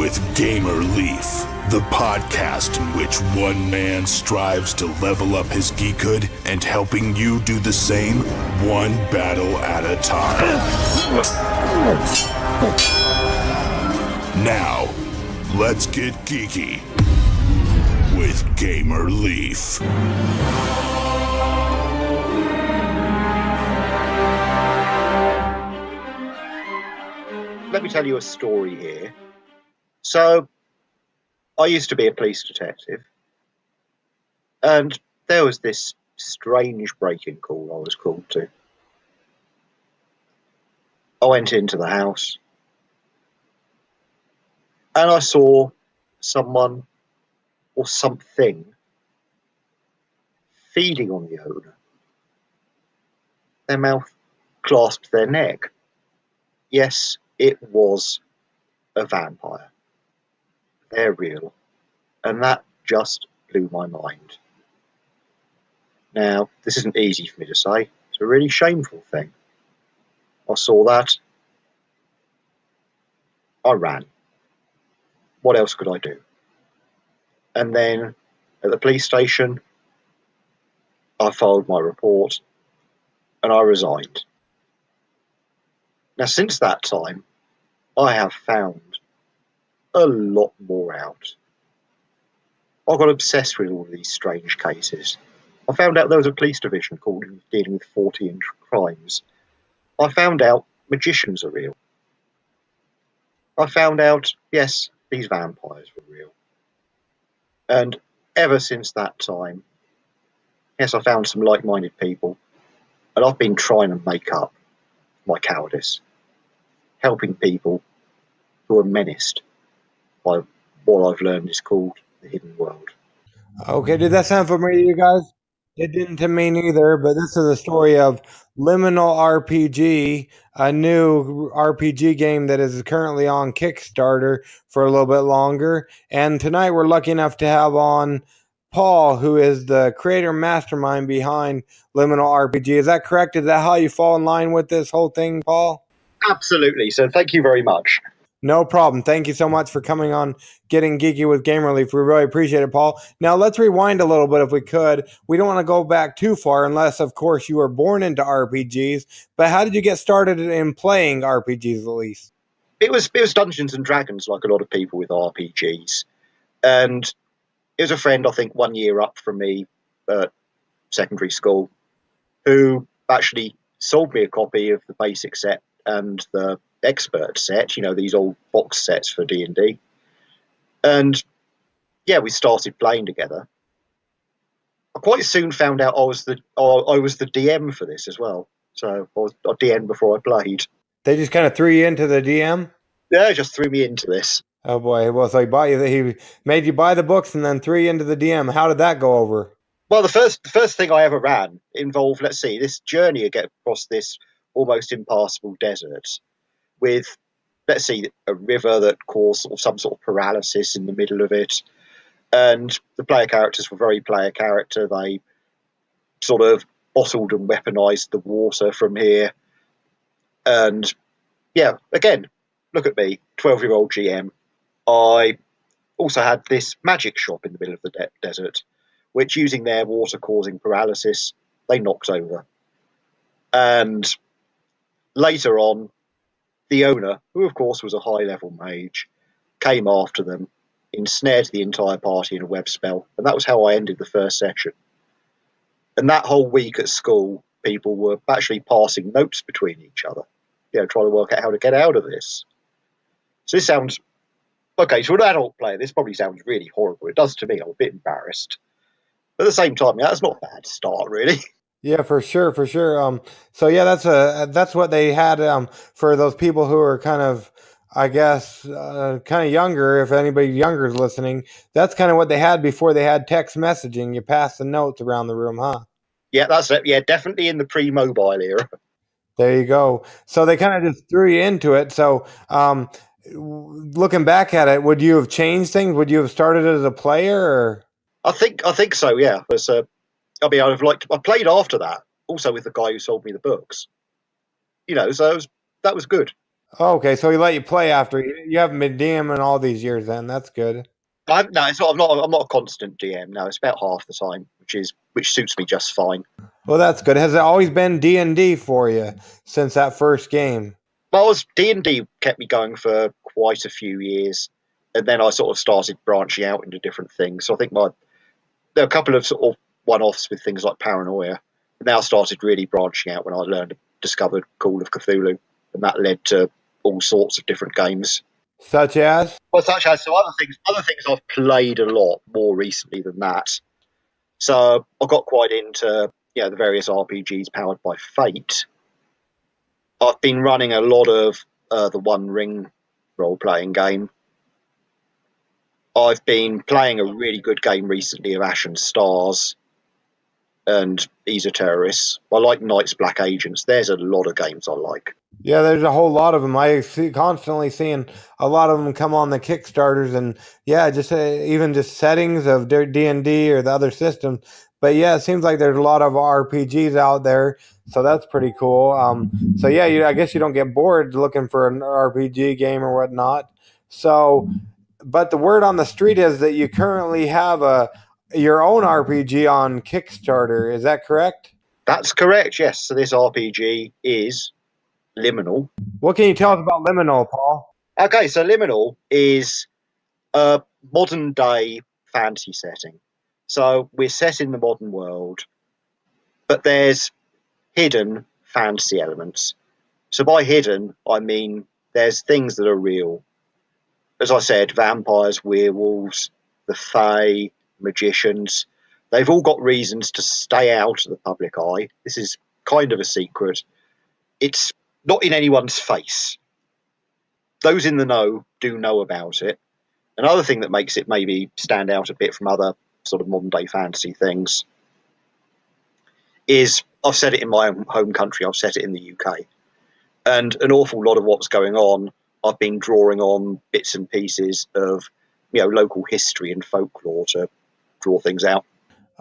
with Gamer Leaf, the podcast in which one man strives to level up his geekhood and helping you do the same, one battle at a time. Now, let's get geeky with Gamer Leaf. Let me tell you a story here. So, I used to be a police detective, and there was this strange break-in call I was called to. I went into the house, and I saw someone or something feeding on the owner. Their mouth clasped their neck. Yes, it was a vampire. They're real. And that just blew my mind. Now, this isn't easy for me to say. It's a really shameful thing. I saw that. I ran. What else could I do? And then at the police station, I filed my report and I resigned. Now, since that time, I have found a lot more out. I got obsessed with all of these strange cases. I found out there was a police division called dealing with 40-inch crimes. I found out magicians are real. I found out, yes, these vampires were real. And ever since that time, yes, I found some like-minded people, and I've been trying to make up my cowardice, helping people who are menaced by what I've learned is called the hidden world. Okay, did that sound familiar, you guys? It didn't to me neither, but this is a story of Liminal RPG, a new RPG game that is currently on Kickstarter for a little bit longer. And tonight we're lucky enough to have on Paul, who is the creator mastermind behind Liminal RPG. Is that correct? Is that how you fall in line with this whole thing, Paul? Absolutely. So thank you very much. No problem. Thank you so much for coming on Getting Geeky with Gamer Leaf. We really appreciate it, Paul. Now, let's rewind a little bit if we could. We don't want to go back too far unless, of course, you were born into RPGs. But how did you get started in playing RPGs, at least? It was Dungeons and Dragons, like a lot of people with RPGs. And it was a friend, I think, 1 year up from me at secondary school, who actually sold me a copy of the basic set and the expert set, you know, these old box sets for D&D. And yeah, we started playing together. I quite soon found out I was the DM for this as well. So I DM'd before I played. They just kind of threw you into the DM? Yeah, just threw me into this. Oh boy, well, so he made you buy the books and then threw you into the DM. How did that go over? Well, the first thing I ever ran involved, let's see, this journey to get across this almost impassable desert with, let's see, a river that caused some sort of paralysis in the middle of it. And the player characters were very player character. They sort of bottled and weaponized the water from here. And yeah, again, look at me, 12-year-old GM. I also had this magic shop in the middle of the desert, which, using their water causing paralysis, they knocked over. And later on, the owner, who of course was a high-level mage, came after them, ensnared the entire party in a web spell, and that was how I ended the first session. And that whole week at school, people were actually passing notes between each other, you know, trying to work out how to get out of this. So this sounds, okay, to an adult player, this probably sounds really horrible. It does to me. I'm a bit embarrassed. But at the same time, yeah, that's not a bad start, really. Yeah, for sure. So yeah, that's what they had for those people who are kind of, I guess, kind of younger. If anybody younger is listening, that's kind of what they had before they had text messaging. You pass the notes around the room, huh? Yeah, that's it. Yeah, definitely in the pre-mobile era. There you go. So they kind of just threw you into it. So looking back at it, would you have changed things? Would you have started as a player? Or? I think so. Yeah, I played after that, also with the guy who sold me the books. You know, so that was good. Okay, so he let you play after. You haven't been DMing all these years then. That's good. No, it's not. I'm not a constant DM. No, it's about half the time, which suits me just fine. Well, that's good. Has it always been D&D for you since that first game? Well, D&D kept me going for quite a few years, and then I sort of started branching out into different things. So I think there are a couple of sort of one-offs with things like Paranoia. But now I started really branching out when I discovered Call of Cthulhu, and that led to all sorts of different games. Such as? Well, such as other things I've played a lot more recently than that. So I got quite into the various RPGs powered by Fate. I've been running a lot of the One Ring role-playing game. I've been playing a really good game recently of Ashen Stars and Terrorists. I like Knights Black Agents. There's a lot of games I like. Yeah, there's a whole lot of them. I see constantly seeing a lot of them come on the Kickstarters, and yeah, just even just settings of D&D or the other systems. But yeah, it seems like there's a lot of RPGs out there, so that's pretty cool. So yeah, I guess you don't get bored looking for an RPG game or whatnot. So, but the word on the street is that you currently have your own RPG on Kickstarter. Is that correct? That's correct, yes. So this RPG is Liminal. What can you tell us about Liminal, Paul? Okay, so Liminal is a modern day fantasy setting. So we're set in the modern world, but there's hidden fantasy elements. So by hidden, I mean there's things that are real. As I said, vampires, werewolves, the Fae, magicians. They've all got reasons to stay out of the public eye. This is kind of a secret. It's not in anyone's face. Those in the know do know about it. Another thing that makes it maybe stand out a bit from other sort of modern day fantasy things is I've set it in my own home country. I've set it in the UK. And an awful lot of what's going on, I've been drawing on bits and pieces of local history and folklore to draw things out.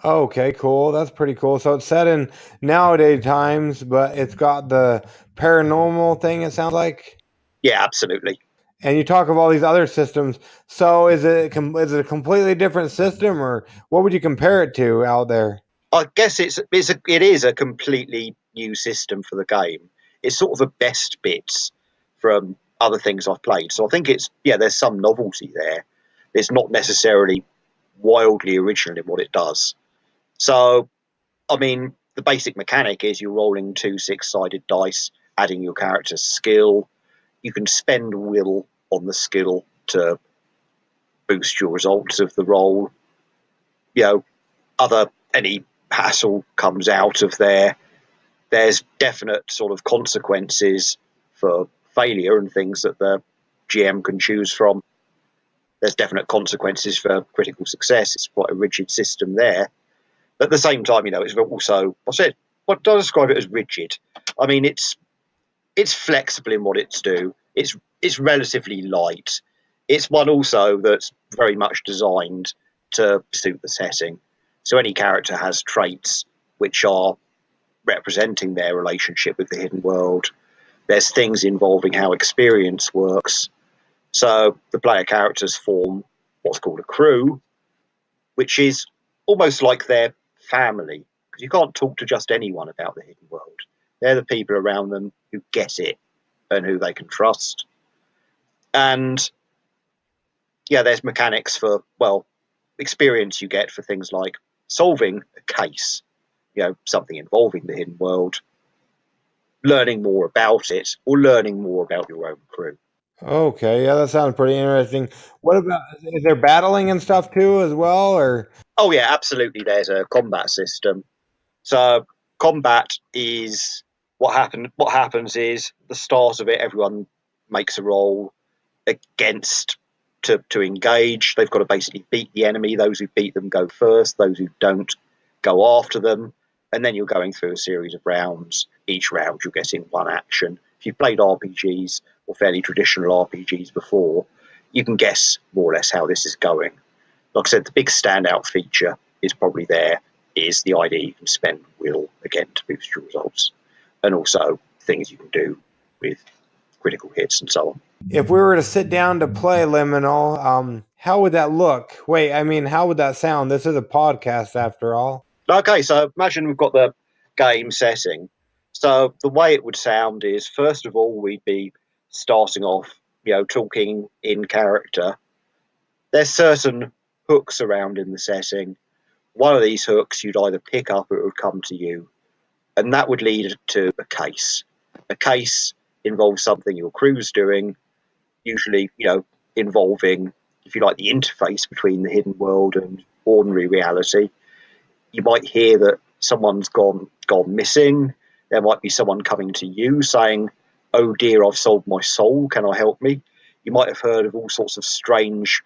Okay, cool. That's pretty cool. So it's set in nowadays times, but it's got the paranormal thing, it sounds like. Yeah, absolutely. And you talk of all these other systems. So is it a completely different system, or what would you compare it to out there? I guess it is a completely new system for the game. It's sort of the best bits from other things I've played. So I think there's some novelty there. It's not necessarily wildly original in what it does. So, I mean, the basic mechanic is you're rolling 2 6-sided dice, adding your character's skill. You can spend will on the skill to boost your results of the roll. Any hassle comes out of there. There's definite sort of consequences for failure and things that the GM can choose from. There's definite consequences for critical success. It's quite a rigid system there. But at the same time, it's also, what do I describe it as rigid? I mean, it's flexible in what it's do. It's relatively light. It's one also that's very much designed to suit the setting. So any character has traits which are representing their relationship with the hidden world. There's things involving how experience works. So the player characters form what's called a crew, which is almost like their family, because you can't talk to just anyone about the hidden world. They're the people around them who get it and who they can trust. And there's mechanics for, experience you get for things like solving a case, something involving the hidden world, learning more about it, or learning more about your own crew. Okay, yeah, that sounds pretty interesting. What about, is there battling and stuff too as well, or? Oh yeah, absolutely. There's a combat system. So combat is what happens is the start of it, everyone makes a roll against to engage. They've got to basically beat the enemy. Those who beat them go first. Those who don't go after them. And then you're going through a series of rounds. Each round you're getting one action. If you've played RPGs or fairly traditional RPGs before, you can guess more or less how this is going. Like I said, the big standout feature is the idea you can spend will again to boost your results, and also things you can do with critical hits and so on. If we were to sit down to play Liminal, how would that look? Wait, I mean, how would that sound? This is a podcast after all. Okay, so imagine we've got the game setting. So the way it would sound is, first of all, we'd be starting off, talking in character. There's certain hooks around in the setting. One of these hooks you'd either pick up or it would come to you, and that would lead to a case. A case involves something your crew's doing, usually, involving, if you like, the interface between the hidden world and ordinary reality. You might hear that someone's gone missing. There might be someone coming to you saying, "Oh dear, I've sold my soul. Can I help me?" You might have heard of all sorts of strange,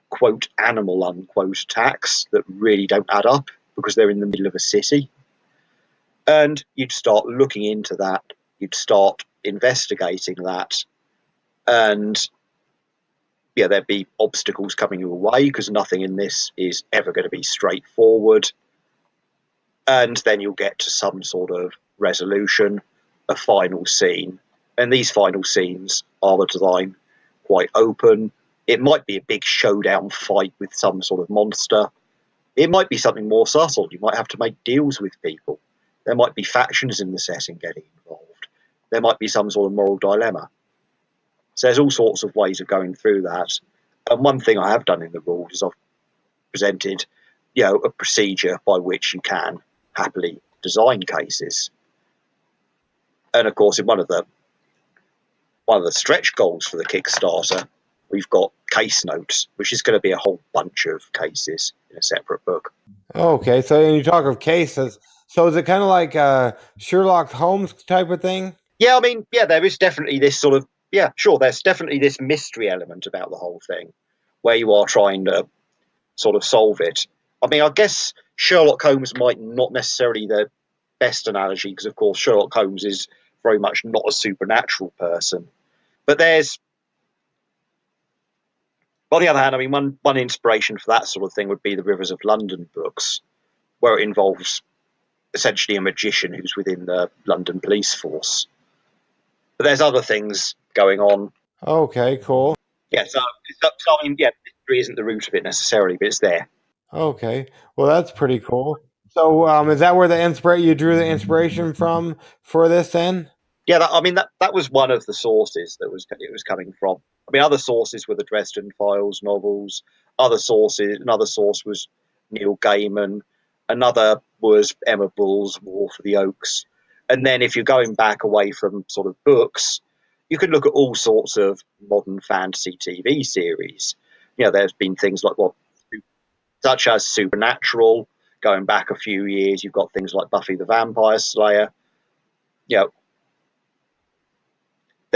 quote, animal, unquote, attacks that really don't add up because they're in the middle of a city. And you'd start looking into that. You'd start investigating that. And there'd be obstacles coming your way because nothing in this is ever going to be straightforward. And then you'll get to some sort of resolution, a final scene. And these final scenes are the design quite open. It might be a big showdown fight with some sort of monster. It might be something more subtle. You might have to make deals with people. There might be factions in the setting getting involved. There might be some sort of moral dilemma. So there's all sorts of ways of going through that. And one thing I have done in the rules is I've presented, a procedure by which you can happily design cases. And of course, in one of the stretch goals for the Kickstarter, we've got case notes, which is going to be a whole bunch of cases in a separate book. Okay, so when you talk of cases, so is it kind of like a Sherlock Holmes type of thing? Yeah, I mean, there is definitely this sort of, there's definitely this mystery element about the whole thing, where you are trying to sort of solve it. I mean, I guess Sherlock Holmes might not necessarily the best analogy, because of course Sherlock Holmes is very much not a supernatural person. But there's, on the other hand, I mean, one inspiration for that sort of thing would be the Rivers of London books, where it involves essentially a magician who's within the London police force. But there's other things going on. Okay, cool. Yeah, so I mean, mystery isn't the root of it necessarily, but it's there. Okay, well, that's pretty cool. So, is that where you drew the inspiration from for this then? Yeah, that was one of the sources it was coming from. I mean, other sources were the Dresden Files novels. Another source was Neil Gaiman. Another was Emma Bull's War for the Oaks. And then if you're going back away from sort of books, you could look at all sorts of modern fantasy TV series. There's been things like such as Supernatural. Going back a few years, you've got things like Buffy the Vampire Slayer. There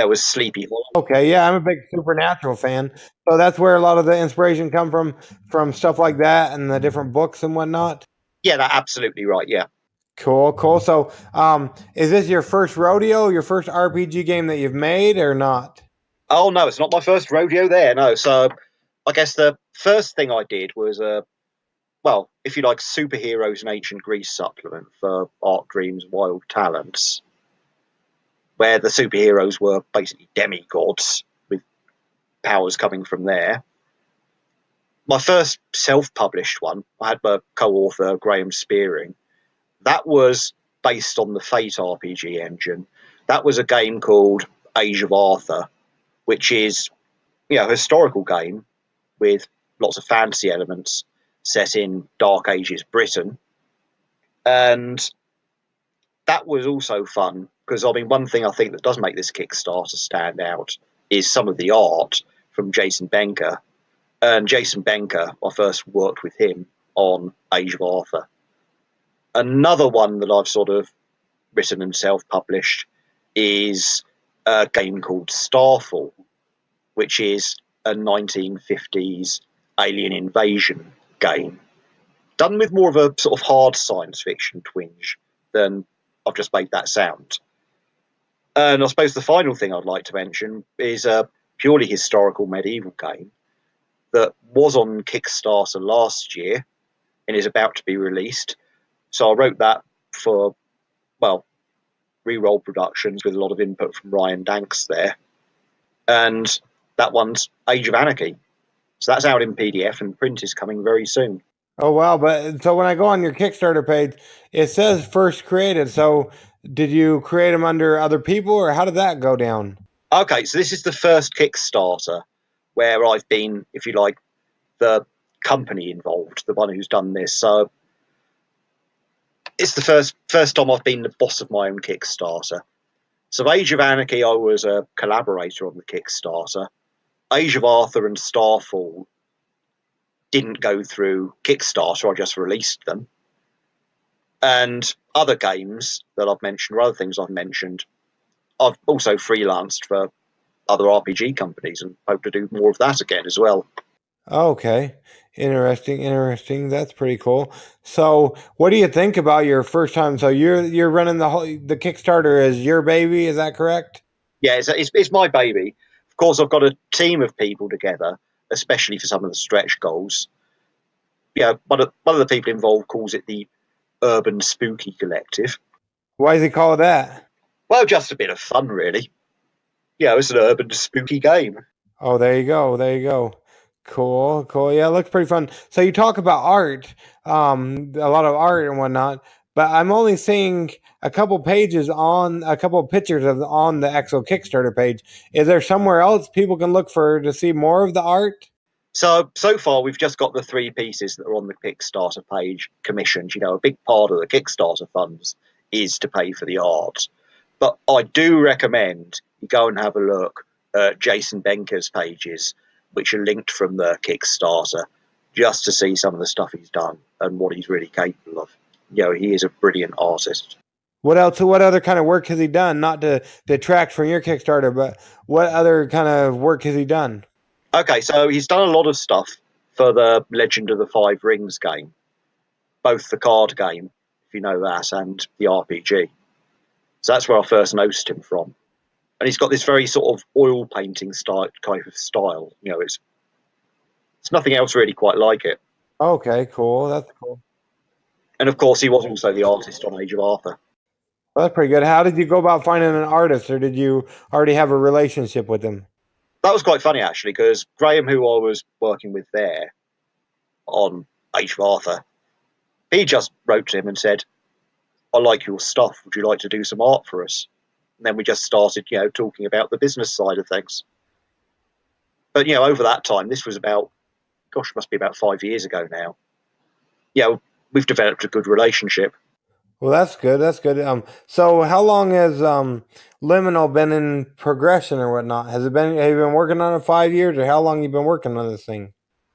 was Sleepy Hollow. Okay, yeah, I'm a big Supernatural fan. So that's where a lot of the inspiration come from stuff like that and the different books and whatnot? Yeah, that's absolutely right, yeah. Cool. So, is this your first rodeo, your first RPG game that you've made or not? Oh, no, it's not my first rodeo there, no. So I guess the first thing I did was, if you like, Superheroes in Ancient Greece supplement for Art Dream's Wild Talents, where the superheroes were basically demigods with powers coming from there. My first self-published one, I had my co-author Graham Spearing. That was based on the Fate RPG engine. That was a game called Age of Arthur, which is, a historical game with lots of fantasy elements set in Dark Ages Britain. And that was also fun because, I mean, one thing I think that does make this Kickstarter stand out is some of the art from Jason Benker. And Jason Benker, I first worked with him on Age of Arthur. Another one that I've sort of written and self-published is a game called Starfall, which is a 1950s alien invasion game, done with more of a sort of hard science fiction twinge than I've just made that sound. And I suppose the final thing I'd like to mention is a purely historical medieval game that was on Kickstarter last year and is about to be released. So I wrote that for, Reroll Productions with a lot of input from Ryan Danks there. And that one's Age of Anarchy. So that's out in PDF and print is coming very soon. Oh, wow. But so when I go on your Kickstarter page, it says first created. So did you create them under other people, or how did that go down? Okay, so this is the first Kickstarter where I've been, if you like, the company involved, the one who's done this. So it's the first time I've been the boss of my own Kickstarter. So Age of Anarchy, I was a collaborator on the Kickstarter. Age of Arthur and Starfall didn't go through Kickstarter, I just released them. And other games that I've mentioned, or other things I've mentioned, I've also freelanced for other RPG companies and hope to do more of that again as well. Okay. Interesting. That's pretty cool. So what do you think about your first time? So you're running the Kickstarter as your baby, is that correct? Yeah, it's my baby. Of course, I've got a team of people together, especially for some of the stretch goals. Yeah, one of the people involved calls it the Urban Spooky Collective. Why does he call it that? Well, just a bit of fun, really. Yeah, it's an urban spooky game. Oh, there you go. Cool. Yeah, it looks pretty fun. So you talk about art, a lot of art and whatnot, but I'm only seeing a couple pictures on the actual Kickstarter page. Is there somewhere else people can look for to see more of the art? So far, we've just got the 3 pieces that are on the Kickstarter page commissioned. You know, a big part of the Kickstarter funds is to pay for the art. But I do recommend you go and have a look at Jason Benker's pages, which are linked from the Kickstarter, just to see some of the stuff he's done and what he's really capable of. You know, he is a brilliant artist. What else? What other kind of work has he done? Not to detract from your Kickstarter, but what other kind of work has he done? Okay, so he's done a lot of stuff for the Legend of the Five Rings game, both the card game, if you know that, and the RPG. So that's where I first noticed him from. And he's got this very sort of oil painting type of style. You know, it's nothing else really quite like it. Okay, cool. That's cool. And of course, he was also the artist on Age of Arthur. Well, that's pretty good. How did you go about finding an artist, or did you already have a relationship with him? That was quite funny, actually, because Graham, who I was working with there on Age of Arthur, he just wrote to him and said, I like your stuff. Would you like to do some art for us? And then we just started, you know, talking about the business side of things. But, you know, over that time, this was about, gosh, it must be about 5 years ago now. Yeah, we've developed a good relationship. Well, that's good. So how long has Liminal been in progression or whatnot? Have you been working on it 5 years, or how long you been working on this thing?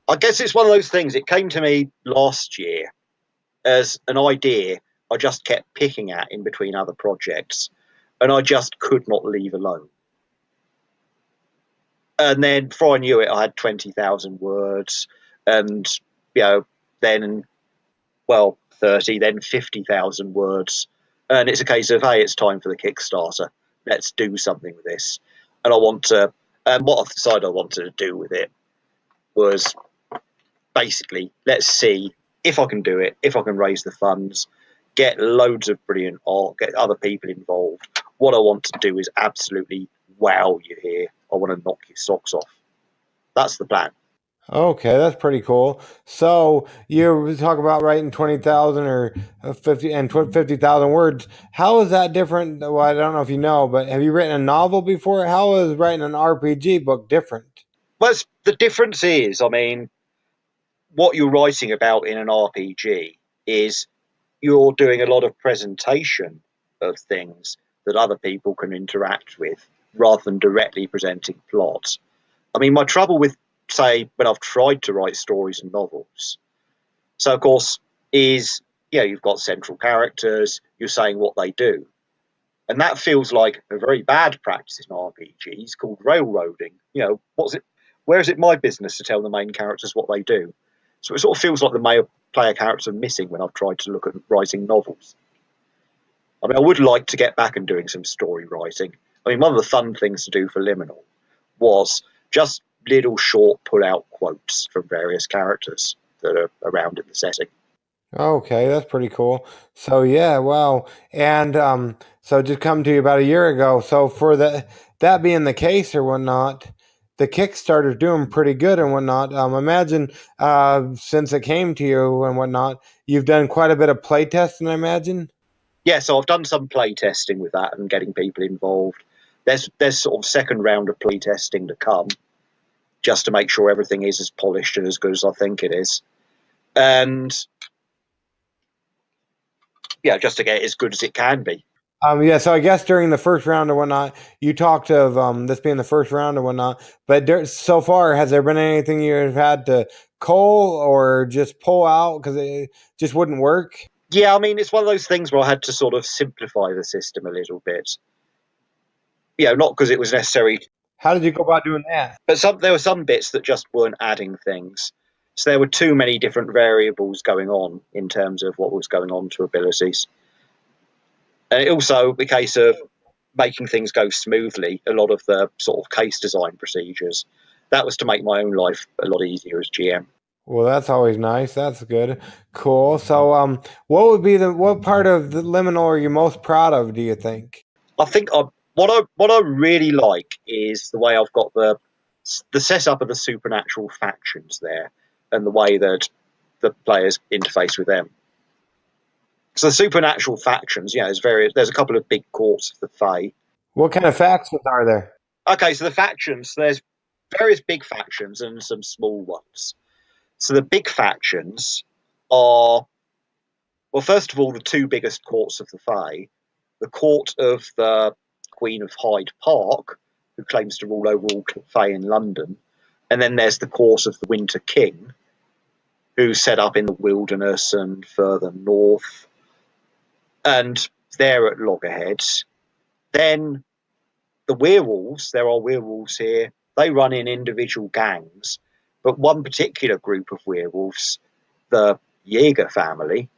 I guess it's one of those things. It came to me last year as an idea I just kept picking at in between other projects, and I just could not leave alone. And then before I knew it, I had 20,000 words, and, you know, then, well, 30, then 50,000 words. And it's a case of, hey, it's time for the Kickstarter. Let's do something with this. And what I've decided I wanted to do with it was basically, let's see if I can do it, if I can raise the funds, get loads of brilliant art, get other people involved. What I want to do is absolutely wow you here. I want to knock your socks off. That's the plan. Okay, that's pretty cool. So you talk about writing 20,000 or 50,000 words. How is that different? Well, I don't know if you know, but have you written a novel before? How is writing an RPG book different? Well, the difference is, I mean, what you're writing about in an RPG is you're doing a lot of presentation of things that other people can interact with rather than directly presenting plots. I mean, my trouble with, say, when I've tried to write stories and novels, so of course, is, you know, you've got central characters, you're saying what they do. And that feels like a very bad practice in RPGs called railroading. You know, where is it my business to tell the main characters what they do? So it sort of feels like the male player characters are missing when I've tried to look at writing novels. I mean, I would like to get back and doing some story writing. I mean, one of the fun things to do for Liminal was just little short pull-out quotes from various characters that are around in the setting. Okay, that's pretty cool. So yeah, wow. And so just come to you about a year ago. So for that being the case or whatnot, the Kickstarter's doing pretty good and whatnot. Imagine since it came to you and whatnot, you've done quite a bit of play testing, I imagine. Yeah, so I've done some play testing with that and getting people involved. There's sort of second round of play testing to come, just to make sure everything is as polished and as good as I think it is. And yeah, just to get it as good as it can be. Yeah, so I guess during the first round or whatnot, you talked of this being the first round or whatnot. But so far, has there been anything you've had to cull or just pull out because it just wouldn't work? Yeah, I mean, it's one of those things where I had to sort of simplify the system a little bit. Not because it was necessary, How did you go about doing that? but there were some bits that just weren't adding things. So there were too many different variables going on in terms of what was going on to abilities. And it also a case of making things go smoothly. A lot of the sort of case design procedures, that was to make my own life a lot easier as GM. Well, that's always nice. That's good. Cool. So, what part of the Liminal are you most proud of, do you think? I think what I really like is the way I've got the setup of the supernatural factions there, and the way that the players interface with them. So the supernatural factions, there's a couple of big courts of the Fae. What kind of factions are there? Okay, so the factions, there's various big factions and some small ones. So the big factions are, well, first of all, the two biggest courts of the Fae, the court of the Queen of Hyde Park, who claims to rule over all Fae in London, and then there's the court of the Winter King, who's set up in the wilderness and further north, and they're at loggerheads. Then the werewolves, there are werewolves here, they run in individual gangs, but one particular group of werewolves, the Jaeger family,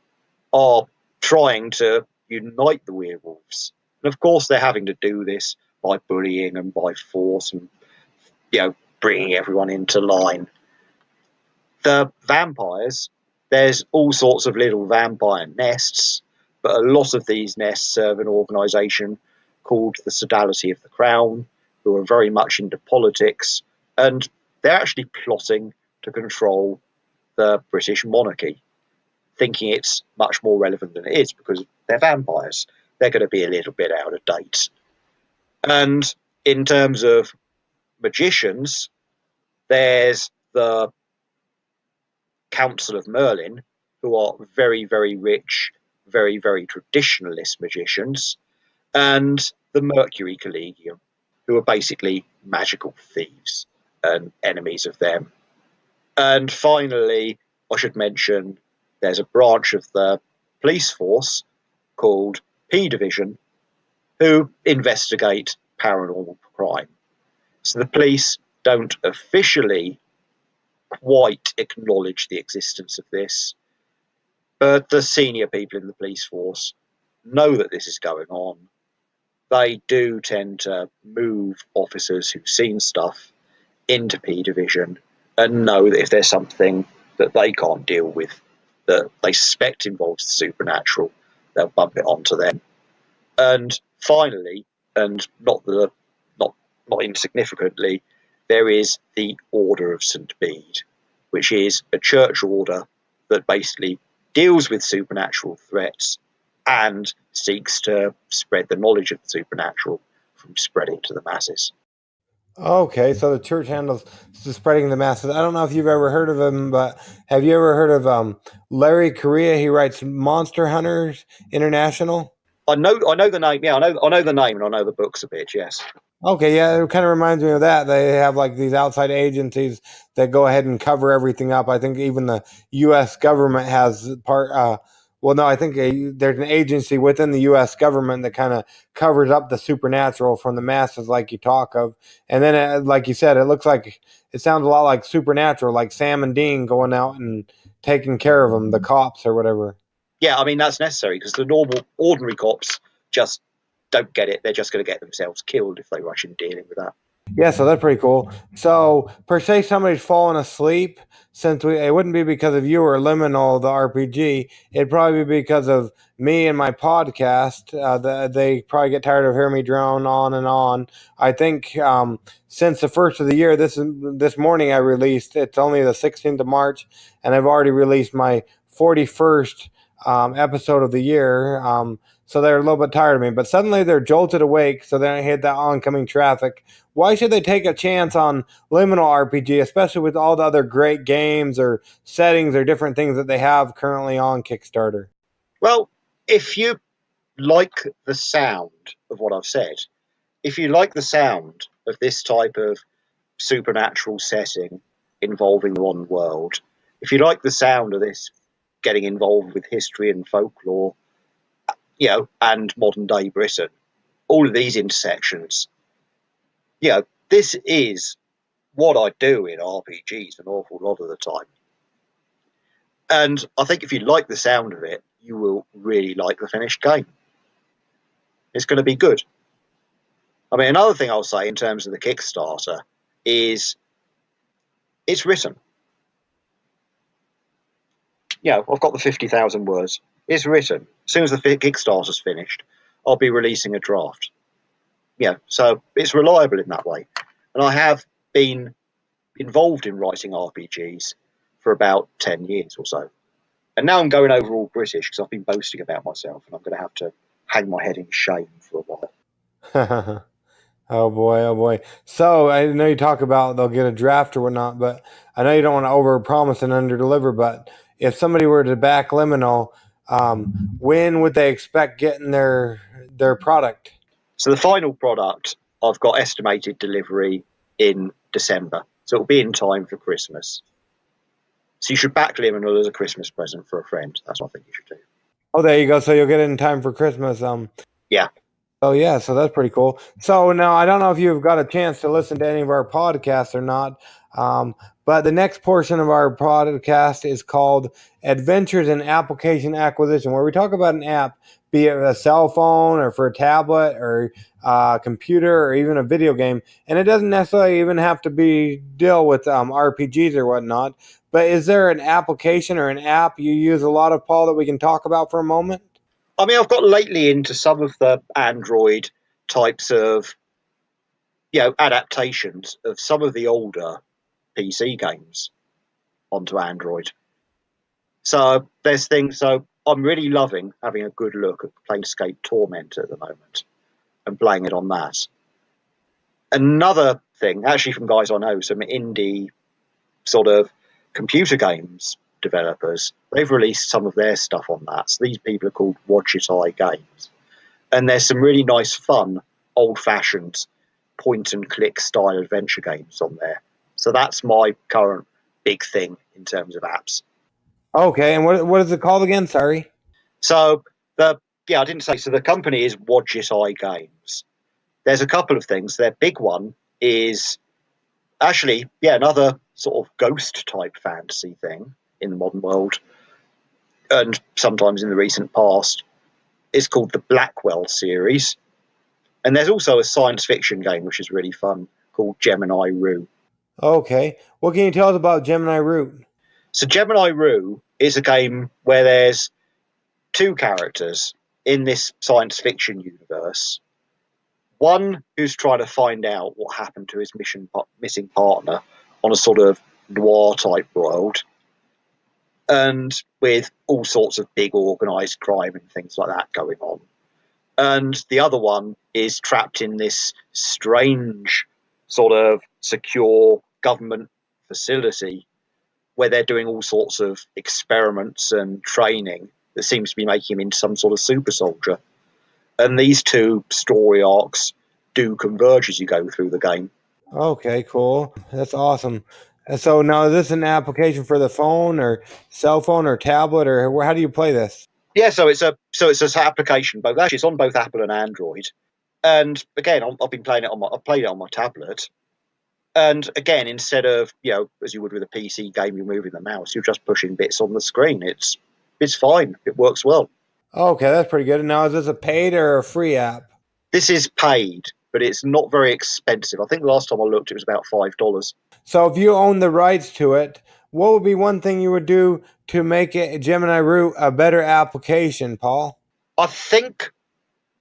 are trying to unite the werewolves. And of course, they're having to do this by bullying and by force and, bringing everyone into line. The vampires, there's all sorts of little vampire nests, but a lot of these nests serve an organisation called the Sodality of the Crown, who are very much into politics, and they're actually plotting to control the British monarchy, thinking it's much more relevant than it is because they're vampires. They're going to be a little bit out of date. And in terms of magicians, there's the Council of Merlin, who are very, very rich, very, very traditionalist magicians, and the Mercury Collegium, who are basically magical thieves and enemies of them. And finally, I should mention there's a branch of the police force called P Division, who investigate paranormal crime. So the police don't officially quite acknowledge the existence of this, but the senior people in the police force know that this is going on. They do tend to move officers who've seen stuff into P Division and know that if there's something that they can't deal with that they suspect involves the supernatural, they'll bump it onto them. And finally, and not insignificantly, there is the Order of St. Bede, which is a church order that basically deals with supernatural threats and seeks to spread the knowledge of the supernatural from spreading to the masses. Okay, so the church handles spreading the masses. I don't know if you've ever heard of him, but have you ever heard of Larry Correa? He writes Monster Hunters International. I know the name. Yeah, I know the name, and I know the books a bit. Yes. Okay, yeah, it kind of reminds me of that. They have like these outside agencies that go ahead and cover everything up. I think even the U.S. government has part. Well, no, I think there's an agency within the U.S. government that kind of covers up the supernatural from the masses, like you talk of. And then, like you said, it sounds a lot like Supernatural, like Sam and Dean going out and taking care of them, the cops or whatever. Yeah, I mean that's necessary because the ordinary cops just don't get it. They're just going to get themselves killed if they rush in dealing with that. Yeah, so that's pretty cool. So, per se, somebody's fallen asleep. Since it wouldn't be because of you or Liminal, the RPG. It'd probably be because of me and my podcast. They probably get tired of hearing me drone on and on. I think since the first of the year, this morning I released. It's only the 16th of March, and I've already released my 41st episode of the year. So they're a little bit tired of me, but suddenly they're jolted awake, so they don't hit that oncoming traffic. Why should they take a chance on Liminal RPG, especially with all the other great games or settings or different things that they have currently on Kickstarter? Well, if you like the sound of what I've said, if you like the sound of this type of supernatural setting involving the modern world, if you like the sound of this getting involved with history and folklore, and modern day Britain, all of these intersections, this is what I do in RPGs an awful lot of the time. And I think if you like the sound of it, you will really like the finished game. It's going to be good. I mean, another thing I'll say in terms of the Kickstarter is it's written. I've got the 50,000 words. It's written. As soon as the Kickstarter's finished, I'll be releasing a draft. So it's reliable in that way. And I have been involved in writing RPGs for about 10 years or so. And now I'm going over all British because I've been boasting about myself, and I'm going to have to hang my head in shame for a while. Oh boy. So I know you talk about they'll get a draft or whatnot, but I know you don't want to overpromise and underdeliver. But if somebody were to back Liminal, when would they expect getting their product? So the final product, I've got estimated delivery in December. So it'll be in time for Christmas. So you should back Liminal as a Christmas present for a friend. That's what I think you should do. Oh, there you go. So you'll get it in time for Christmas. Yeah. Oh, yeah. So that's pretty cool. So now I don't know if you've got a chance to listen to any of our podcasts or not. But the next portion of our podcast is called Adventures in Application Acquisition, where we talk about an app, be it a cell phone or for a tablet or a computer or even a video game. And it doesn't necessarily even have to deal with RPGs or whatnot. But is there an application or an app you use a lot of, Paul, that we can talk about for a moment? I mean, I've got lately into some of the Android types of, adaptations of some of the older PC games onto Android. So there's things. So I'm really loving having a good look at Planescape Torment at the moment and playing it on that. Another thing, actually from guys I know, some indie sort of computer games developers, they've released some of their stuff on that. So these people are called Wadjet Eye Games. And there's some really nice, fun, old-fashioned point-and-click style adventure games on there. So that's my current big thing in terms of apps. Okay, and what is it called again? Sorry. So I didn't say. So the company is Wadjet Eye Games. There's a couple of things. Their big one is actually, another sort of ghost type fantasy thing in the modern world, and sometimes in the recent past. It's called the Blackwell series. And there's also a science fiction game which is really fun called Gemini Rue. Okay. What can you tell us about Gemini Rue? So Gemini Rue is a game where there's two characters in this science fiction universe. One who's trying to find out what happened to his missing partner on a sort of noir type world, and with all sorts of big organised crime and things like that going on. And the other one is trapped in this strange sort of secure government facility where they're doing all sorts of experiments and training that seems to be making him into some sort of super soldier. And these two story arcs do converge as you go through the game. Okay, cool. That's awesome. So now, is this an application for the phone or cell phone or tablet, or how do you play this? Yeah, so it's an application. Both actually, it's on both Apple and Android. And again, I've been playing it I've played it on my tablet. And again, instead of as you would with a PC game, you're moving the mouse, you're just pushing bits on the screen. It's fine. It works well. Okay, that's pretty good. Now, is this a paid or a free app? This is paid, but it's not very expensive. I think the last time I looked, it was about $5. So if you own the rights to it, what would be one thing you would do to make it Gemini Root a better application, Paul? I think,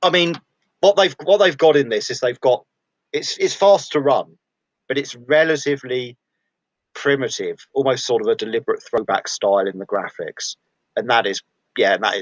I mean, what they've got in this is they've got it's fast to run, but it's relatively primitive, almost sort of a deliberate throwback style in the graphics, and that is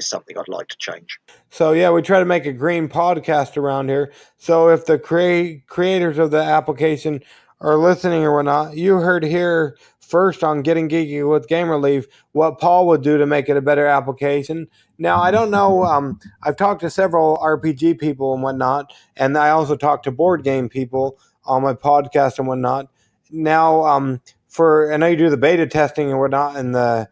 something I'd like to change. So yeah, we try to make a green podcast around here. So if the creators of the application are listening or whatnot, you heard here first on Getting Geeky with Game Relief what Paul would do to make it a better application. Now I don't know. I've talked to several RPG people and whatnot, and I also talked to board game people on my podcast and whatnot. Now, I know you do the beta testing and whatnot, and the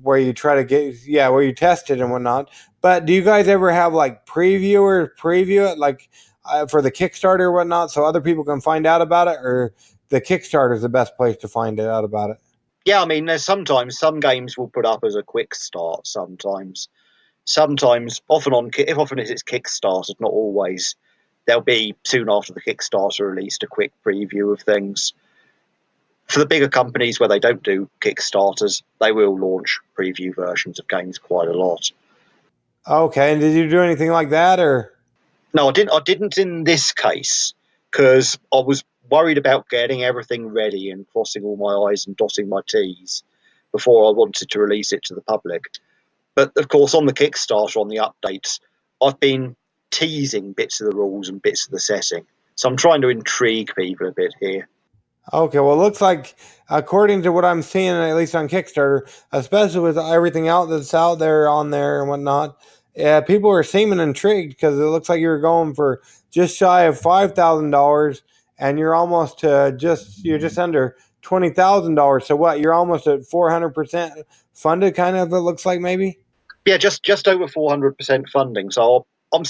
where you try to where you test it and whatnot. But do you guys ever have like preview it like for the Kickstarter or whatnot, so other people can find out about it, or the Kickstarter is the best place to find out about it? Yeah, I mean, there's sometimes some games will put up as a quick start. Sometimes, often if it's Kickstarted, not always. There'll be soon after the Kickstarter released a quick preview of things. For the bigger companies where they don't do Kickstarters, they will launch preview versions of games quite a lot. Okay, and did you do anything like that, or? No, I didn't in this case, because I was worried about getting everything ready and crossing all my I's and dotting my T's before I wanted to release it to the public. But of course, on the Kickstarter, on the updates, I've been teasing bits of the rules and bits of the setting. So I'm trying to intrigue people a bit here. Okay, well, it looks like, according to what I'm seeing, at least on Kickstarter, especially with everything that's out there on there and whatnot, people are seeming intrigued because it looks like you're going for just shy of $5,000, and you're almost you're just under $20,000. So what? You're almost at 400% funded, kind of. It looks like maybe. Yeah, just over 400% funding. So I'm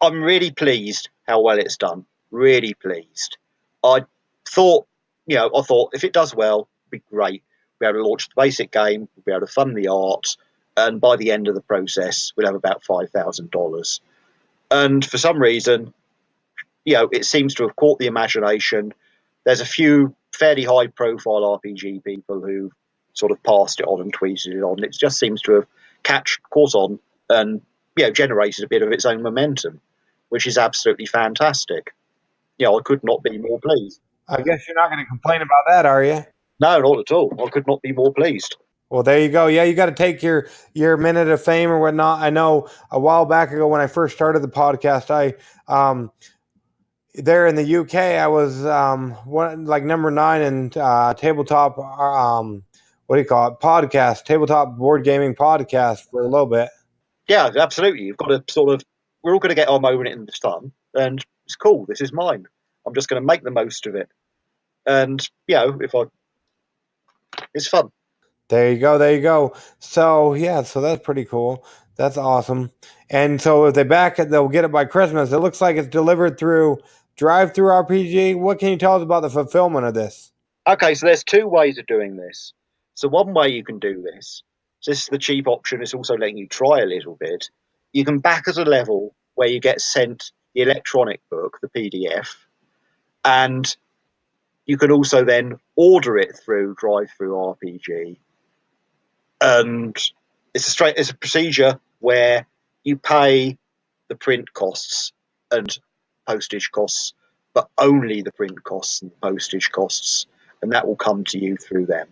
really pleased how well it's done. Really pleased. I thought if it does well, it'd be great. We'll be able to launch the basic game, we'll be able to fund the art, and by the end of the process, we'll have about $5,000. And for some reason, it seems to have caught the imagination. There's a few fairly high-profile RPG people who sort of passed it on and tweeted it on. It just seems to have caught on and generated a bit of its own momentum, which is absolutely fantastic. I could not be more pleased. I guess you're not going to complain about that, are you? No, not at all. I could not be more pleased. Well, there you go. Yeah, you got to take your minute of fame or whatnot. I know a while back ago when I first started the podcast, there in the UK, I was number 9 in tabletop. What do you call it? Podcast, tabletop board gaming podcast for a little bit. Yeah, absolutely. You've got to we're all going to get our moment in the sun, and it's cool. This is mine. I'm just going to make the most of it. And, it's fun. There you go. So, yeah, so that's pretty cool. That's awesome. And so if they back it, they'll get it by Christmas. It looks like it's delivered through Drive-Thru RPG. What can you tell us about the fulfillment of this? Okay, so there's 2 ways of doing this. So one way you can do this, so this is the cheap option, it's also letting you try a little bit. You can back at a level where you get sent the electronic book, the PDF, and you can also then order it through Drive-Thru RPG. And it's a procedure where you pay the print costs and postage costs, but only the print costs and postage costs, and that will come to you through them.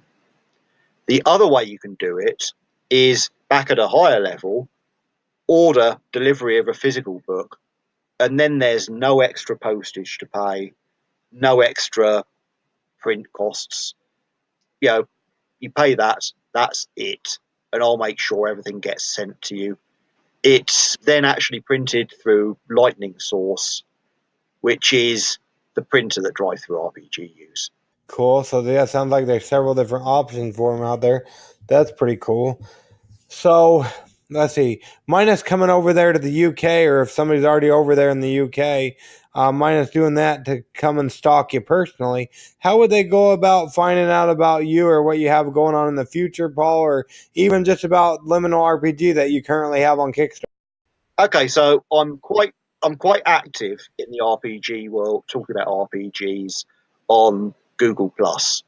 The other way you can do it is back at a higher level, order delivery of a physical book, and then there's no extra postage to pay, no extra print costs. You pay that, that's it, and I'll make sure everything gets sent to you. It's then actually printed through Lightning Source, which is the printer that Drive-Thru RPG use. Cool. So yeah, it sounds like there's several different options for them out there. That's pretty cool. So let's see. Minus coming over there to the UK, or if somebody's already over there in the UK, Minus doing that to come and stalk you personally. How would they go about finding out about you or what you have going on in the future, Paul, or even just about Liminal RPG that you currently have on Kickstarter? Okay, so I'm I'm quite active in the RPG world, talking about RPGs on Google Plus.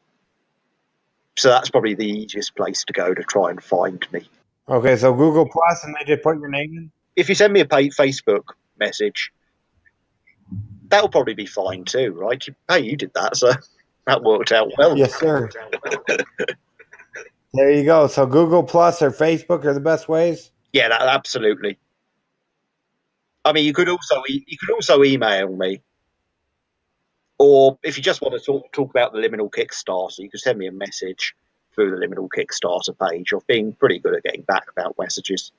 So that's probably the easiest place to go to try and find me. Okay, so Google Plus, and they just put your name in? If you send me a Facebook message, that'll probably be fine too, right? Hey, you did that, so that worked out well. Yes, sir. There you go. So Google Plus or Facebook are the best ways? Yeah, absolutely. I mean, you could also email me, or if you just want to talk about the Liminal Kickstarter, you can send me a message through the Liminal Kickstarter page. I've been pretty good at getting back about messages.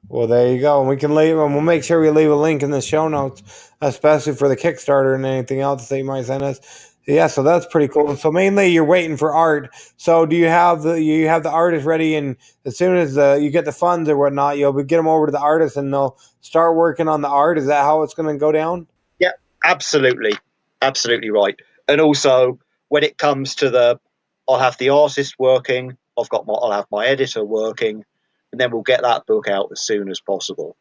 Well, there you go. And we can leave, and we'll make sure we leave a link in the show notes, especially for the Kickstarter and anything else that you might send us. Yeah, so that's pretty cool. So mainly you're waiting for art. So do you have the artist ready, and as soon as you get the funds or whatnot, you'll get them over to the artist and they'll start working on the art? Is that how it's going to go down? Yeah, absolutely right. And also when it comes to I'll have the artist working. I'll have my editor working, and then we'll get that book out as soon as possible.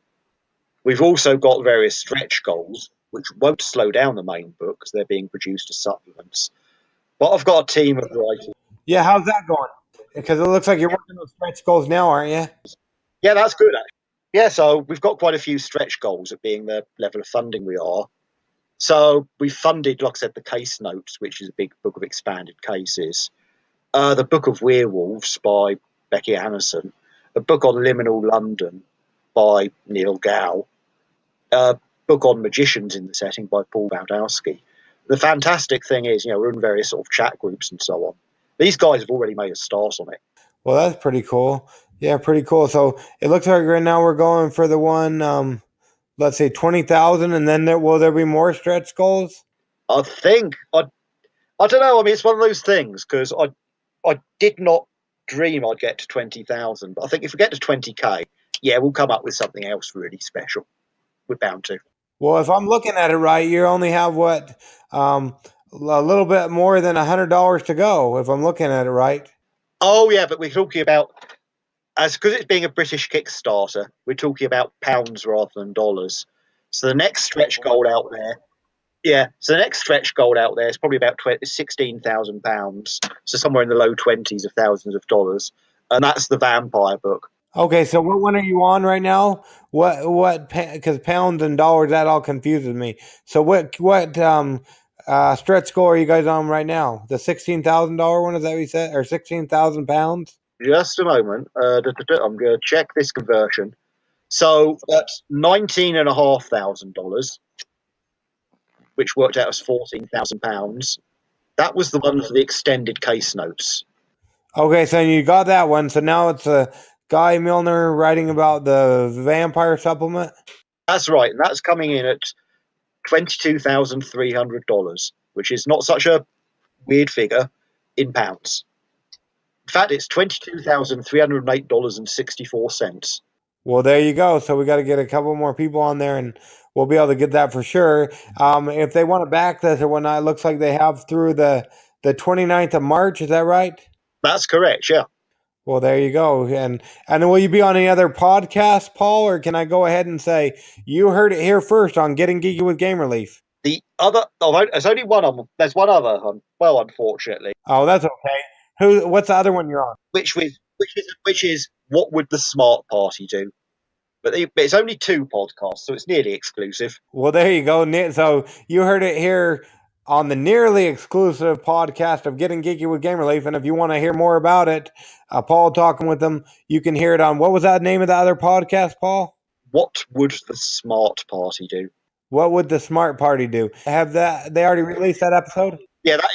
We've also got various stretch goals, which won't slow down the main book because they're being produced as supplements. But I've got a team of writers. Yeah, how's that going? Because it looks like you're working on stretch goals now, aren't you? Yeah, that's good, actually. Yeah, so we've got quite a few stretch goals at being the level of funding we are. So we funded, like I said, the Case Notes, which is a big book of expanded cases. The Book of Werewolves by Becky Anderson. A book on Liminal London by Neil Gow. A book on magicians in the setting by Paul Baldowski. The fantastic thing is, we're in various sort of chat groups and so on. These guys have already made a start on it. Well, that's pretty cool. Yeah, pretty cool. So it looks like right now we're going for the one, let's say 20,000, and then will there be more stretch goals? I think I don't know. I mean, it's one of those things because I did not dream I'd get to 20,000, but I think if we get to 20k, yeah, we'll come up with something else really special. We're bound to. Well, if I'm looking at it right, you only have a little bit more than $100 to go. If I'm looking at it right. Oh yeah, but we're talking about because it's being a British Kickstarter, we're talking about pounds rather than dollars. So the next stretch goal out there. Yeah, so the next stretch goal out there is probably about £16,000, so somewhere in the low 20s of thousands of dollars, and that's the vampire book. Okay, so what one are you on right now? Because pounds and dollars, that all confuses me. So what stretch goal are you guys on right now? The $16,000 one, is that what you said, or 16,000 pounds? Just a moment. I'm going to check this conversion. So that's $19,500. Which worked out as £14,000. That was the one for the extended case notes. Okay, so you got that one. So now it's Guy Milner writing about the vampire supplement? That's right, and that's coming in at $22,300, which is not such a weird figure in pounds. In fact, it's $22,308.64. Well, there you go. So we got to get a couple more people on there, and we'll be able to get that for sure. If they want to back this or whatnot, it looks like they have through the 29th of March. Is that right? That's correct, yeah. Well, there you go. And will you be on any other podcasts, Paul, or can I go ahead and say you heard it here first on Getting Geeky with Game Relief? The other, there's only one of them. There's one other. Well, unfortunately. Oh, that's okay. What's the other one you're on? Which is what would the smart party do? But it's only 2 podcasts, so it's nearly exclusive. Well, there you go. So you heard it here on the nearly exclusive podcast of Getting Geeky with Game Relief. And if you want to hear more about it, Paul talking with them, you can hear it on, what was that name of the other podcast, Paul? What would the smart party do? What would the smart party do? They already released that episode? Yeah, that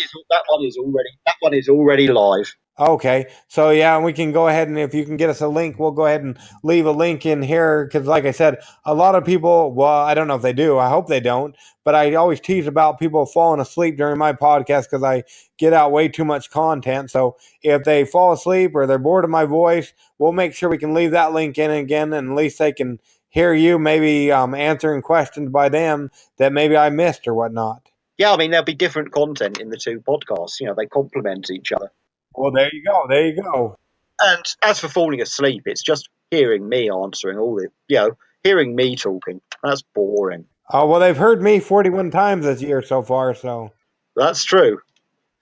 one is already live. Okay, so yeah, we can go ahead, and if you can get us a link, we'll go ahead and leave a link in here, because like I said, a lot of people, well, I don't know if they do, I hope they don't, but I always tease about people falling asleep during my podcast because I get out way too much content. So if they fall asleep or they're bored of my voice, we'll make sure we can leave that link in again, and at least they can hear you maybe answering questions by them that maybe I missed or whatnot. Yeah, I mean, there'll be different content in the 2 podcasts. They complement each other. Well, there you go. And as for falling asleep, it's just hearing me answering all the, hearing me talking. That's boring. Oh, well, they've heard me 41 times this year so far, so That's true.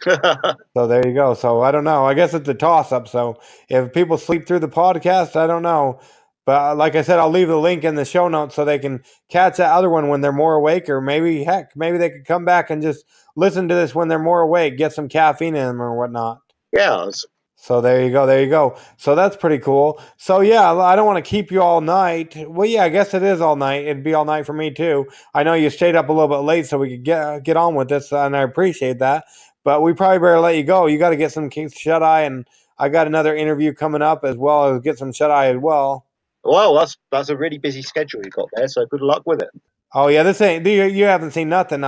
so there you go. So I don't know. I guess it's a toss-up. So if people sleep through the podcast, I don't know. But like I said, I'll leave the link in the show notes so they can catch that other one when they're more awake, or maybe, heck, maybe they could come back and just listen to this when they're more awake, get some caffeine in them or whatnot. Yeah, So there you go. There you go. So that's pretty cool. So yeah, I don't want to keep you all night. Well, yeah, I guess it is all night. It'd be all night for me too. I know you stayed up a little bit late so we could get on with this, and I appreciate that. But we probably better let you go. You got to get some shut eye, and I got another interview coming up as well as get some shut eye as well. well, that's a really busy schedule you got there. So good luck with it. Oh yeah, this ain't you haven't seen nothing.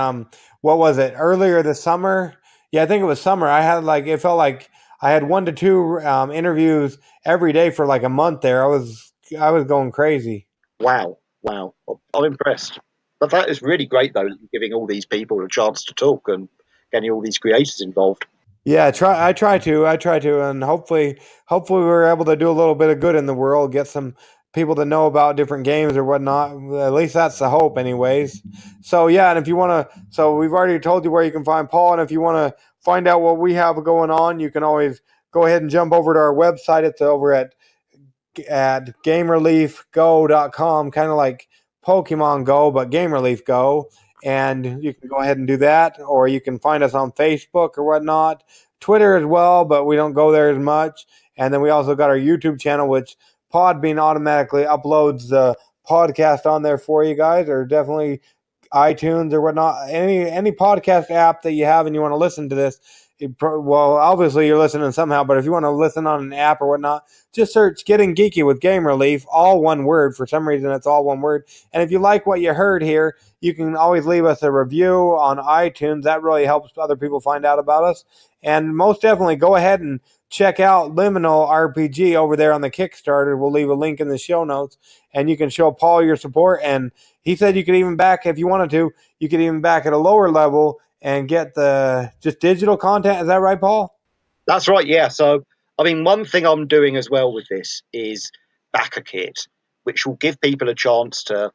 What was it earlier this summer? Yeah, I think it was summer. I had it felt like I had 1 to 2 interviews every day for like a month there. I was going crazy. Wow, wow, I'm impressed. But that is really great though, that you're giving all these people a chance to talk and getting all these creators involved. Yeah, I try to, and hopefully we're able to do a little bit of good in the world, get some people to know about different games or whatnot. At least that's the hope, anyways. So yeah, and if you want to, so we've already told you where you can find Paul, and if you want to find out what we have going on, you can always go ahead and jump over to our website. It's over at gamereliefgo.com, kind of like Pokemon Go, but Game Relief Go. And you can go ahead and do that, or you can find us on Facebook or whatnot, Twitter as well, but we don't go there as much. And then we also got our YouTube channel, which Podbean automatically uploads the podcast on there for you guys, or definitely iTunes or whatnot. Any podcast app that you have and you want to listen to this, well, obviously you're listening somehow, but if you want to listen on an app or whatnot, just search Getting Geeky with Game Relief, all one word. For some reason, it's all one word. And if you like what you heard here, you can always leave us a review on iTunes. That really helps other people find out about us. And most definitely, go ahead and check out Liminal RPG over there on the Kickstarter. We'll leave a link in the show notes, and you can show Paul your support. And he said you could even back, if you wanted to, you could even back at a lower level and get the just digital content. Is that right, Paul? That's right, yeah. So, I mean, one thing I'm doing as well with this is back a kit, which will give people a chance to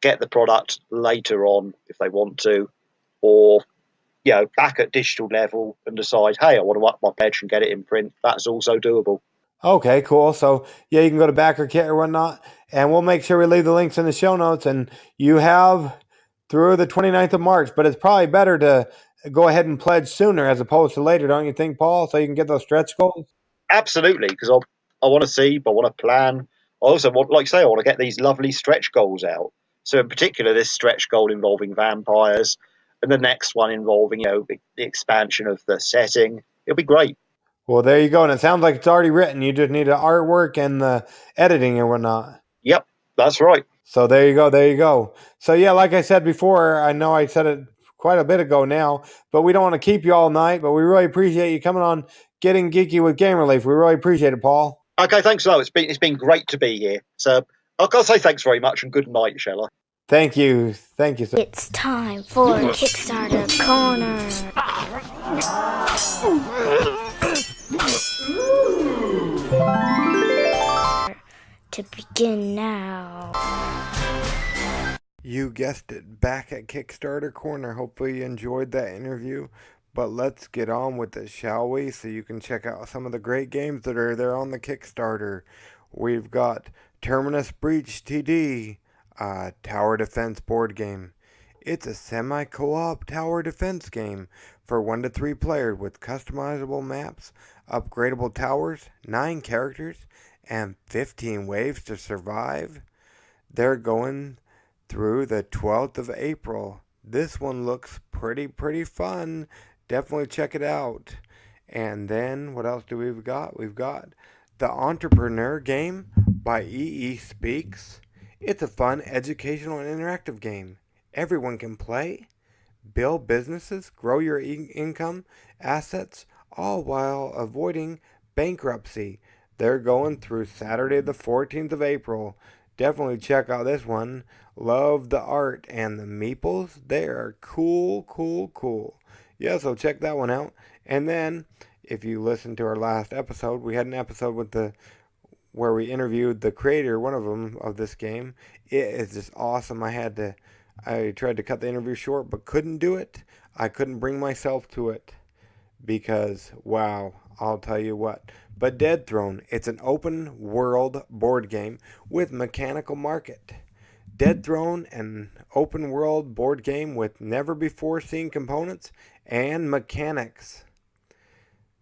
get the product later on if they want to, or, back at digital level and decide, hey, I want to up my pledge and get it in print. That's also doable. Okay, cool. So, yeah, you can go to Backer Kit or whatnot, and we'll make sure we leave the links in the show notes. And you have through the 29th of March, but it's probably better to go ahead and pledge sooner as opposed to later, don't you think, Paul? So you can get those stretch goals? Absolutely, because I want to see, I want to plan. I also want, like I say, I want to get these lovely stretch goals out. So in particular, this stretch goal involving vampires, and the next one involving, the expansion of the setting. It'll be great. Well, there you go. And it sounds like it's already written. You just need the artwork and the editing and whatnot. Yep, that's right. So there you go. There you go. So yeah, like I said before, I know I said it quite a bit ago now, but we don't want to keep you all night, but we really appreciate you coming on Getting Geeky with Game Relief. We really appreciate it, Paul. Okay, thanks a lot. It's been great to be here. So I'll say thanks very much and good night, shall I? Thank you. Thank you, sir. It's time for Kickstarter Corner. To begin now. You guessed it, back at Kickstarter Corner. Hopefully you enjoyed that interview. But let's get on with it, shall we? So you can check out some of the great games that are there on the Kickstarter. We've got Terminus Breach TD, a tower defense board game. It's a semi-co-op tower defense game for 1 to 3 players with customizable maps, upgradable towers, 9 characters, and 15 waves to survive. They're going through the 12th of April. This one looks pretty fun. Definitely check it out. And then what else do we've got? We've got the Entrepreneur game by EESpeaks. It's a fun, educational, and interactive game. Everyone can play, build businesses, grow your income, assets, all while avoiding bankruptcy. They're going through Saturday the 14th of April. Definitely check out this one. Love the art and the meeples. They are cool. Yeah, so check that one out. And then, if you listen to our last episode, we had an episode where we interviewed the creator, one of them, of this game. It is just awesome. I had I tried to cut the interview short, but couldn't do it. I couldn't bring myself to it because, wow, I'll tell you what. But Dead Throne, it's an open world board game with mechanical market. Dead Throne, an open world board game with never before seen components and mechanics.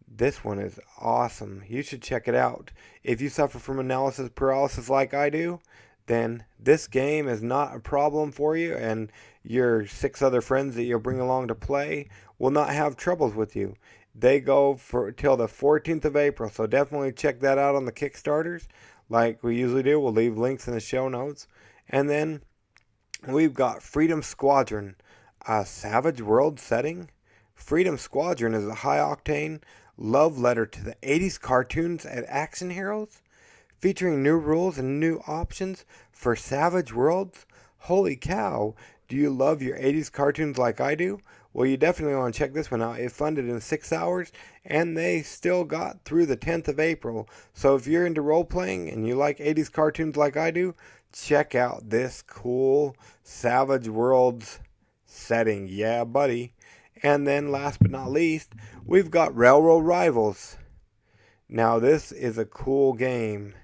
This one is awesome. You should check it out. If you suffer from analysis paralysis like I do, then this game is not a problem for you, and your 6 other friends that you'll bring along to play will not have troubles with you. They go for till the 14th of April, so definitely check that out on the Kickstarters. Like we usually do, we'll leave links in the show notes. And then we've got Freedom Squadron, a Savage World setting. Freedom Squadron is a high-octane love letter to the 80s cartoons and action heroes, featuring new rules and new options for Savage Worlds. Holy cow, do you love your 80s cartoons like I do? Well, you definitely want to check this one out. It funded in 6 hours, and they still got through the 10th of April. So if you're into role-playing and you like 80s cartoons like I do, check out this cool Savage Worlds setting. Yeah, buddy. And then last but not least, we've got Railroad Rivals. Now, this is a cool game.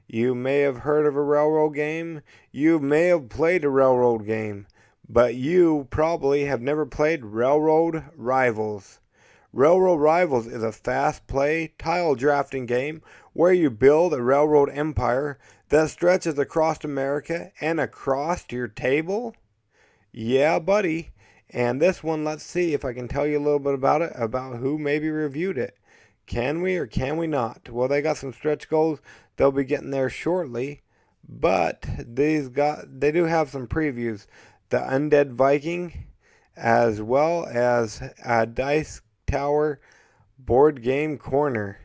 You may have heard of a railroad game. You may have played a railroad game. But you probably have never played Railroad Rivals. Railroad Rivals is a fast-play tile drafting game where you build a railroad empire that stretches across America and across your table. Yeah, buddy. And this one, let's see if I can tell you a little bit about it, about who maybe reviewed it. Can we or can we not? Well, they got some stretch goals. They'll be getting there shortly. But they do have some previews. The Undead Viking, as well as a Dice Tower Board Game Corner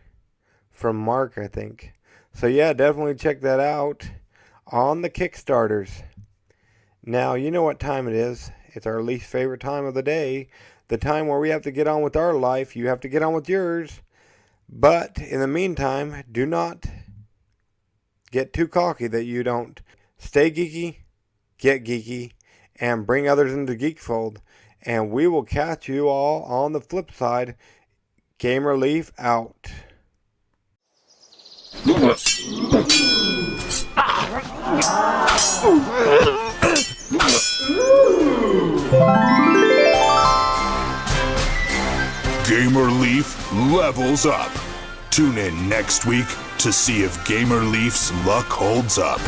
from Mark, I think. So yeah, definitely check that out on the Kickstarters. Now, you know what time it is. It's our least favorite time of the day. The time where we have to get on with our life. You have to get on with yours. But in the meantime, do not get too cocky that you don't. Stay geeky, get geeky, and bring others into Geekfold. And we will catch you all on the flip side. Gamer Leaf out. Gamer Leaf levels up. Tune in next week to see if Gamer Leaf's luck holds up.